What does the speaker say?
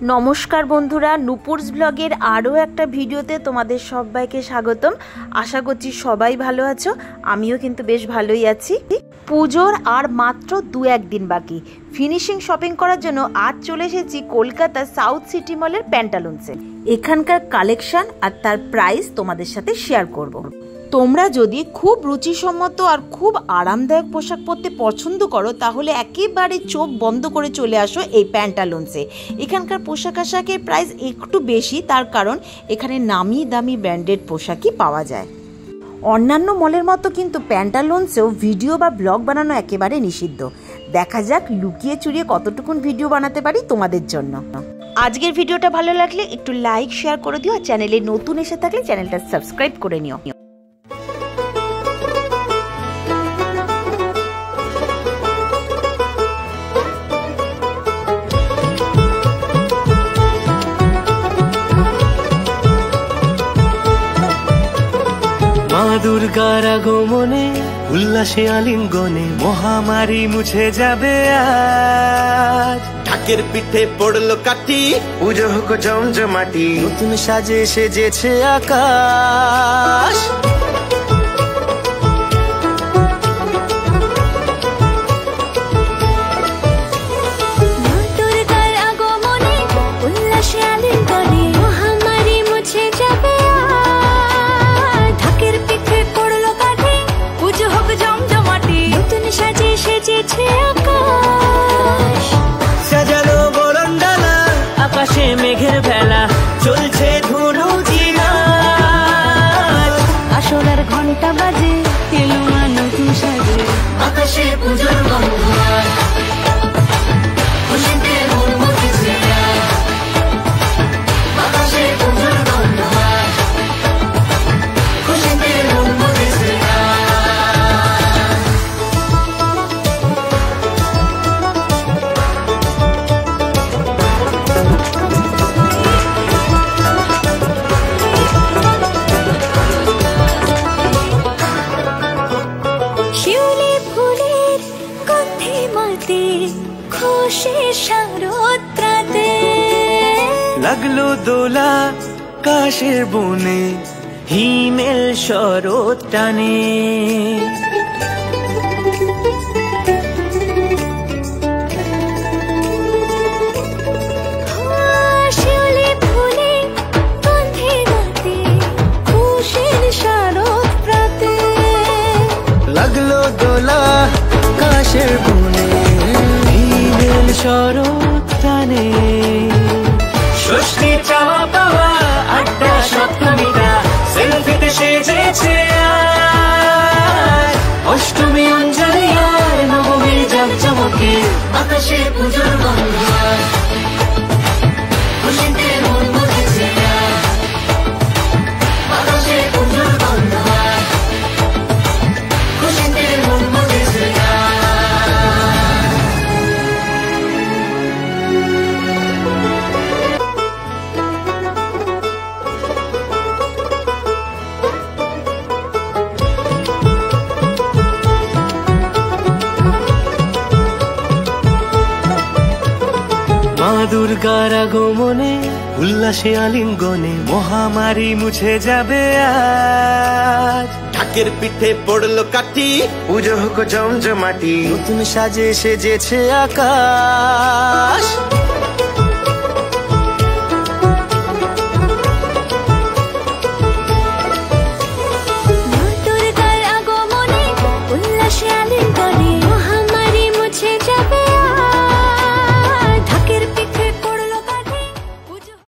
নমস্কার বন্ধুরা, নুপুরস ব্লগের আরও একটা ভিডিওতে তোমাদের সবাইকে স্বাগতম। আশা করছি সবাই ভালো আছো, আমিও কিন্তু বেশ ভালোই আছি। পুজোর আর মাত্র 2-1 দিন বাকি। ফিনিশিং শপিং করার জন্য আজ চলে এসেছি কলকাতা সাউথ সিটি মলের প্যান্টালুন্সে। এখানকার কালেকশন আর তার প্রাইস তোমাদের সাথে শেয়ার করব। তোমরা যদি খুব রুচিসম্মত আর খুব আরামদায়ক পোশাক পরতে পছন্দ করো তাহলে একেবারে চোখ বন্ধ করে চলে আসো এই প্যান্টালুন্সে। এখানকার পোশাক আশাকের প্রাইস একটু বেশি, তার কারণ এখানে নামি দামি ব্র্যান্ডেড পোশাকই পাওয়া যায়। অন্যান্য মলের মতো কিন্তু প্যান্টালুন্সেও ভিডিও বা ব্লগ বানানো একেবারে নিষিদ্ধ। দেখা যাক লুকিয়ে চুরিয়ে কতটুকুন ভিডিও বানাতে পারি তোমাদের জন্য। আজকের ভিডিওটা ভালো লাগলে একটু লাইক শেয়ার করে দিও, আর চ্যানেলে নতুন এসে থাকলে চ্যানেলটা সাবস্ক্রাইব করে নিও। মা দুর্গার আগমনে উল্লাসে আলিঙ্গনে মহামারী মুছে যাবে আজ। ঢাকের পিঠে পড়লো কাঠি, পুজো হোক জমজমাটি, নতুন সাজে সেজেছে আকাশ। সাজানো বরণডালা, আকাশে মেঘের ভেলা, চলছে ধুনু জিনার। আসরের ঘন্টা বাজে, এলো মা নতুন সাজে, আকাশে পুজোর গন্ধ, খুশিতে মন মতেছে আকাশে পুজোর গন্ধ, খুশিতে মন মতেছে। শিউলি ফুলের গন্ধে মাতে, খুশি শারদরাতে, লাগলো দোলা কাশের বনে, হিমেল শরৎ টানে। শিউলি ফুলের গন্ধে মাতে, খুশির শারদরাতে, লাগলো দোলা কাশের বনে, হিমেল শরৎ টানে। ষষ্ঠী চাওয়া পাওয়া আড্ডা সপ্তমীরা সেলফিতে সেজেছে আজ। অষ্টমী অঞ্জলি আর নবমীর জাঁকজমকে, আকাশে পুজোর গন্ধ, খুশিতে মন মজেছে আকাশে পুজোর গন্ধ, খুশিতে মন মজেছে। মা দুর্গার আগমনে উল্লাসে আলিঙ্গনে মহামারী মুছে যাবে আজ। ঢাকের পিঠে পড়লো কাঠি, পুজো হোক জমজমাটি, নতুন সাজে সেজেছে আকাশ।